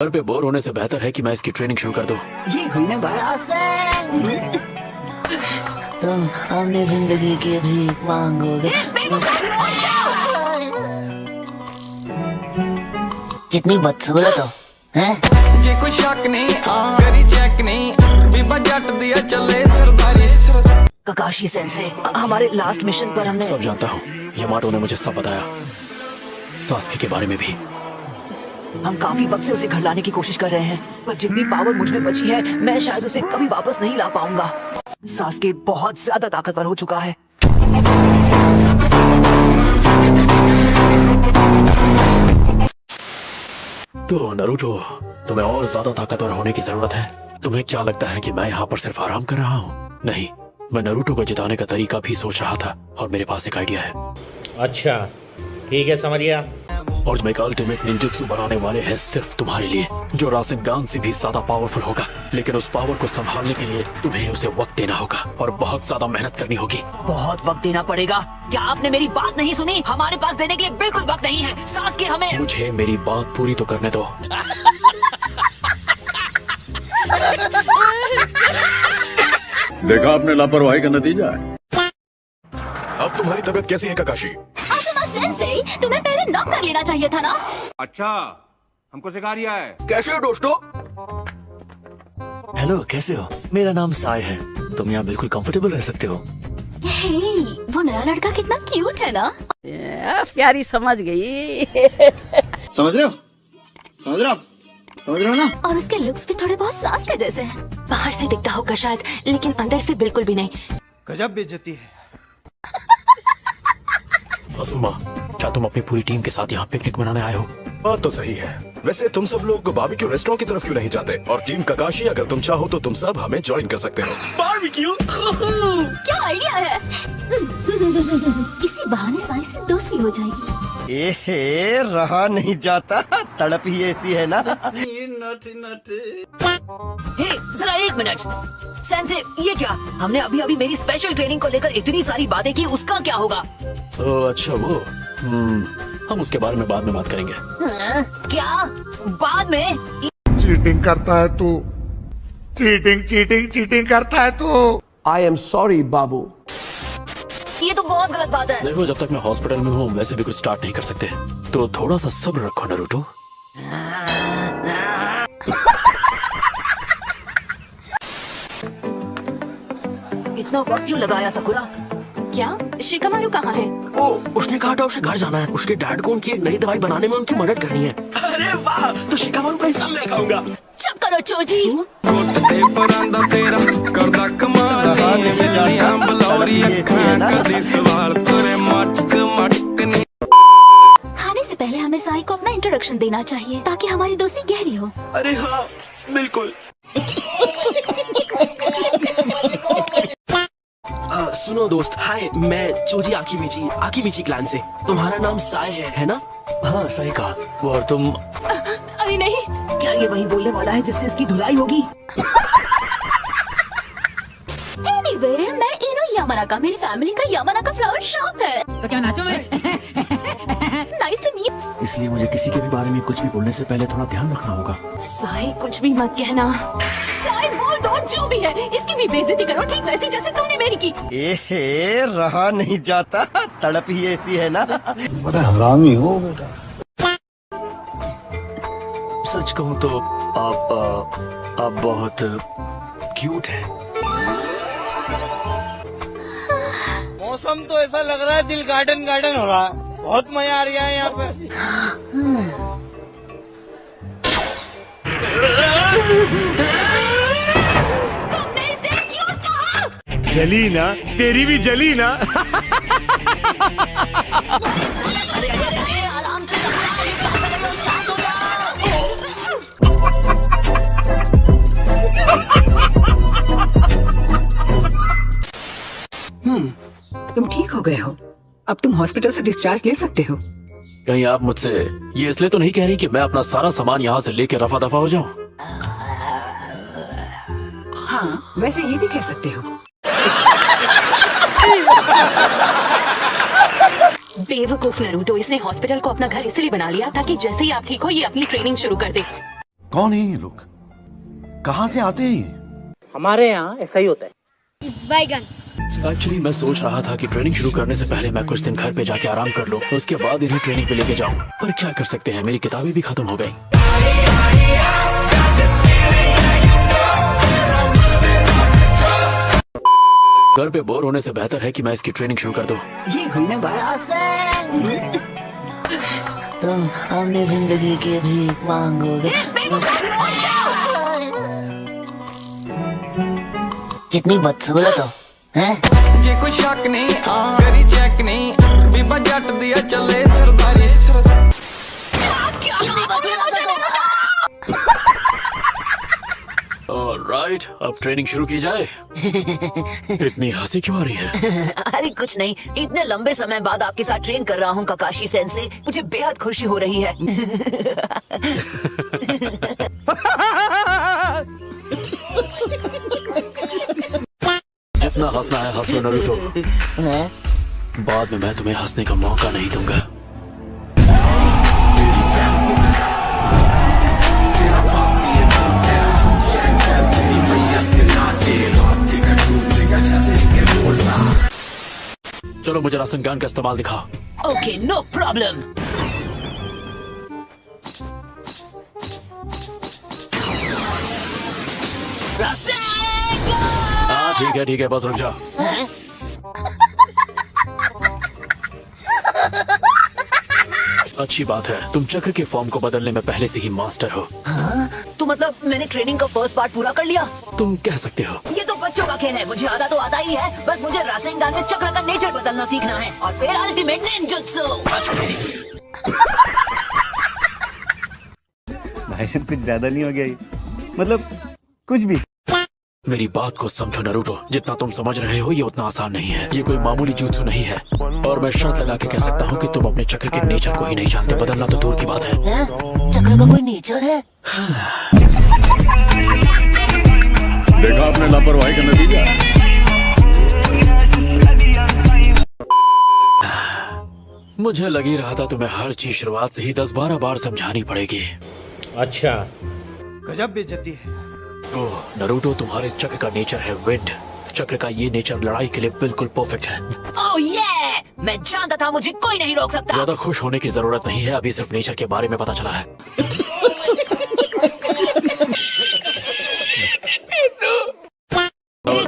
घर पे बोर होने से बेहतर है कि मैं इसकी ट्रेनिंग शुरू कर दूं। ये हुई ना बात। तुम अपनी जिंदगी की भीख मांगोगे। कितनी बदसूरत हो, हैं? जे कोई शक नहीं करी चेक नहीं बीबा जट दिया चले सरदारी। ककाशी सेंसे, हमारे लास्ट मिशन पर हमने सब जानता हूँ, यमाटो ने मुझे सब बताया, सास्के के बारे में भी। हम काफी वक्त से उसे घर लाने की कोशिश कर रहे हैं, पर जितनी पावर मुझ में बची है मैं शायद उसे कभी वापस नहीं ला पाऊंगा। सास्के बहुत ज्यादा ताकतवर हो चुका है। तो नारुतो, तुम्हें और ज्यादा ताकतवर होने की जरूरत है। तुम्हें क्या लगता है कि मैं यहाँ पर सिर्फ आराम कर रहा हूँ? नहीं, मैं नारुतो को जिताने का तरीका भी सोच रहा था और मेरे पास एक आइडिया है। अच्छा ठीक है, समझ गया। और मैं एक अल्टीमेट निंजुत्सु बनाने वाले हैं सिर्फ तुम्हारे लिए, जो रासेनगान से भी ज्यादा पावरफुल होगा। लेकिन उस पावर को संभालने के लिए तुम्हें उसे वक्त देना होगा और बहुत ज्यादा मेहनत करनी होगी। बहुत वक्त देना पड़ेगा। क्या आपने मेरी बात नहीं सुनी? हमारे पास देने के लिए बिल्कुल वक्त नहीं है। सास्के हमें मुझे मेरी बात पूरी तो करने दो। देखा आपने लापरवाही का नतीजा है। अब तुम्हारी तबीयत कैसी है ककाशी? सेंसेई, तुम्हें पहले नॉक कर लेना चाहिए था ना। अच्छा, हमको सिखा रिया है। कैसे हो दोस्तों? हेलो, कैसे हो? मेरा नाम साय है। तुम यहाँ बिल्कुल कंफर्टेबल रह सकते हो। हे, वो नया लड़का कितना क्यूट है ना। प्यारी समझ गई। समझ रहे हो? समझ रहे हो? समझ रहे हो ना? और उसके लुक्स भी थोड़े बहुत सास के जैसे हैं। बाहर से दिखता होगा शायद, लेकिन अंदर से बिल्कुल भी नहीं। गजब बेइज्जती है। असुमा, क्या तुम अपनी पूरी टीम के साथ यहाँ पिकनिक मनाने आए हो? बात तो सही है। वैसे तुम सब लोग बारबेक्यू रेस्टोरेंट की तरफ क्यों नहीं जाते? और टीम ककाशी, अगर तुम चाहो तो तुम सब हमें ज्वाइन कर सकते हो। बारबेक्यू क्या आइडिया है। इसी बहाने साई से दोस्ती हो जाएगी। एहे, रहा नहीं जाता, तड़प ही ऐसी है ना। हे, जरा एक मिनट। सेंसे, ये क्या? हमने अभी अभी मेरी स्पेशल ट्रेनिंग को लेकर इतनी सारी बातें की, उसका क्या होगा? ओह अच्छा, वो हम उसके बारे में बाद में बात करेंगे। क्या बाद में? चीटिंग करता है तू, चीटिंग करता है तू। आई एम सॉरी बाबू। ये तो बहुत गलत बात है। देखो, जब तक मैं हॉस्पिटल में हूँ वैसे भी कुछ स्टार्ट नहीं कर सकते, तो थोड़ा सा सब्र रखो नारुतो। इतना वक्त क्यों लगाया साकुरा? क्या शिकामारू कहाँ है? ओ, उसने कहा था उसे घर जाना है। उसके डैड को उनकी एक नई दवाई बनाने में उनकी मदद करनी है। अरे वाह, तो शिकामारू का हिस्सा मैं खाऊंगा। चुप करो चोजी। परांदा तेरा करदा कमाल बलौरी अखां कदी सवाल तेरे मटक नहीं। खाने से पहले हमें साई को अपना इंट्रोडक्शन देना चाहिए ताकि हमारी दोस्ती गहरी हो। अरे हाँ, बिल्कुल। सुनो दोस्त, हाय, मैं चोजी आकिमिची क्लैन से। तुम्हारा नाम साय है ना? हाँ, सही कहा। और तुम? अरे नहीं। क्या ये वही बोलने वाला है जिससे इसकी धुलाई होगी? एनीवे, मैं इनो यामानाका, मेरी फैमिली का यामानाका फ्लावर शॉप है। तो क्या नाचोगे? Nice to meet. इसलिए मुझे किसी के भी बारे में कुछ भी बोलने से पहले थोड़ा ध्यान रखना होगा। साई, कुछ भी मत कहना। साई, बोल दो जो भी है, इसकी भी बेइज्जती करो, ठीक वैसी जैसे तुमने मेरी की। एहे, रहा नहीं जाता, तड़प ही ऐसी है ना। बड़ा हरामी हो बेटा। सच कहूँ तो आप बहुत क्यूट हैं। मौसम तो ऐसा लग रहा है दिल गार्डन हो रहा है। बहुत मजा आ रहा है यहाँ पे। तुमने इसे क्यों कहा? जली ना, तेरी भी जली ना। अरे, आराम से शांत हो जाओ। तुम ठीक हो गए हो? अब तुम हॉस्पिटल से डिस्चार्ज ले सकते हो। कहीं आप मुझसे ये इसलिए तो नहीं कह रही कि मैं अपना सारा सामान यहाँ से लेकर रफा दफा हो जाऊँ? हाँ, वैसे ये भी कह सकते हो। बेवकूफ नारुतो, इसने हॉस्पिटल को अपना घर इसलिए बना लिया ताकि जैसे ही आप ठीक हो ये अपनी ट्रेनिंग शुरू कर दे। कौन है ये लोग? कहाँ से आते हैं ये? हमारे यहाँ ऐसा ही होता है। एक्चुअली मैं सोच रहा था कि ट्रेनिंग शुरू करने से पहले मैं कुछ दिन घर पे जाके आराम कर लूं, उसके बाद इन्हें ट्रेनिंग पे लेके जाऊं। पर क्या कर सकते हैं, मेरी किताबें भी खत्म हो गई। घर पे बोर होने से बेहतर है कि मैं इसकी ट्रेनिंग शुरू कर दूं। ये हुई ना बात। तुम अपनी जिंदगी की भीख मांगोगे। कितनी बदसूरत हो, हैं? जे कोई शक नहीं करी चेक नहीं बीबा जट दिया चले सरदारी ऑलराइट, अब ट्रेनिंग शुरू की जाए। इतनी हंसी क्यों आ रही है? अरे कुछ नहीं, इतने लंबे समय बाद आपके साथ ट्रेन कर रहा हूँ काकाशी सेंसे, मुझे बेहद खुशी हो रही है। जितना हंसना है हंस लो नरूटो, हैं? बाद में मैं तुम्हें हंसने का मौका नहीं दूंगा। चलो मुझे रासनगान का इस्तेमाल दिखाओ। Okay, no problem. हाँ ठीक है, बस रुक जाओ। अच्छी बात है, तुम चक्र के फॉर्म को बदलने में पहले से ही मास्टर हो। तो मतलब मैंने ट्रेनिंग का फर्स्ट पार्ट पूरा कर लिया? तुम कह सकते हो। ये तो बच्चों का खेल है, मुझे आधा तो आता ही है। बस मुझे रासेंगान में चक्र का नेचर बदलना सीखना है और फिर अल्टीमेट निंजुत्सु। भाई साहब कुछ ज्यादा नहीं हो गया ये? मतलब कुछ भी। मेरी बात को समझो नरूटो, जितना तुम समझ रहे हो ये उतना आसान नहीं है। ये कोई मामूली जुत्सु नहीं है और मैं शर्त लगा के कह सकता हूँ कि तुम अपने चक्र के नेचर को ही नहीं जानते, बदलना तो दूर की बात है। हैं? चक्र का कोई नेचर है? देखा आपने लापरवाही का नतीजा। मुझे लग ही रहा था तुम्हें हर चीज शुरुआत से ही 10-12 बार समझानी पड़ेगी। अच्छा, गजब बेइज्जती है। ओह नरूटो, तुम्हारे चक्र का नेचर है विंड। चक्र का ये नेचर लड़ाई के लिए बिल्कुल परफेक्ट है। ओह ये, मैं जानता था मुझे कोई नहीं रोक सकता। ज्यादा खुश होने की जरूरत नहीं है, अभी सिर्फ नेचर के बारे में पता चला है।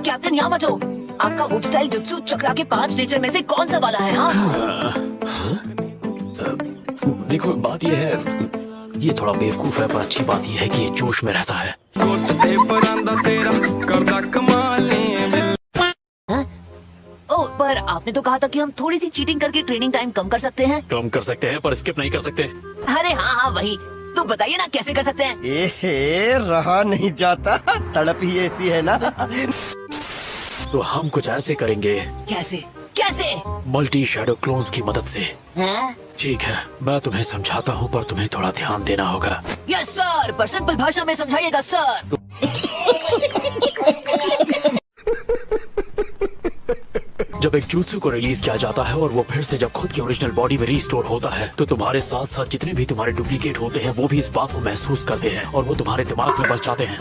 कैप्टन यामाटो, आपका वुड स्टाइल जुत्सु चक्रा के 5 नेचर में से कौन सा वाला है? हाँ? देखो बात यह है, ये थोड़ा बेवकूफ है पर अच्छी बात यह है कि ये जोश में रहता है। ओह, पर आपने तो कहा था कि हम थोड़ी सी चीटिंग करके ट्रेनिंग टाइम कम कर सकते हैं। कम कर सकते हैं पर स्किप नहीं कर सकते। अरे हाँ वही तो बताइए ना कैसे कर सकते हैं? ए रहा नहीं जाता, तड़प ही ऐसी है ना। तो हम कुछ ऐसे करेंगे। कैसे कैसे? मल्टी शैडो क्लोन्स की मदद से। हैं? ठीक है, मैं तुम्हें समझाता हूँ पर तुम्हें थोड़ा ध्यान देना होगा। यस सर, पर सिंपल भाषा में समझाइएगा सर। जब एक जुत्सु को रिलीज किया जाता है और वो फिर से जब खुद की ओरिजिनल बॉडी में रीस्टोर होता है तो तुम्हारे साथ साथ जितने भी तुम्हारे डुप्लीकेट होते हैं वो भी इस बात को महसूस करते हैं और वो तुम्हारे दिमाग में बस जाते हैं।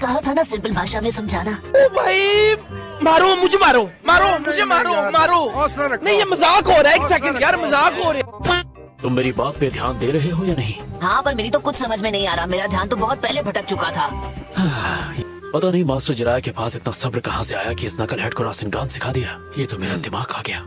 कहा था ना सिंपल भाषा में समझाना। ओ भाई मारो मुझे, मारो मुझे, मारो। नहीं ये मजाक हो रहा है, एक सेकंड यार, मजाक हो रहा है। तुम मेरी बात पे ध्यान दे रहे हो या नहीं? हाँ पर मेरी तो कुछ समझ में नहीं आ रहा, मेरा ध्यान तो बहुत पहले भटक चुका था। पता नहीं मास्टर जिराया के पास इतना सब्र कहाँ से आया कि इस नकल हेड को रासनगान सिखा दिया। ये तो मेरा दिमाग खा गया।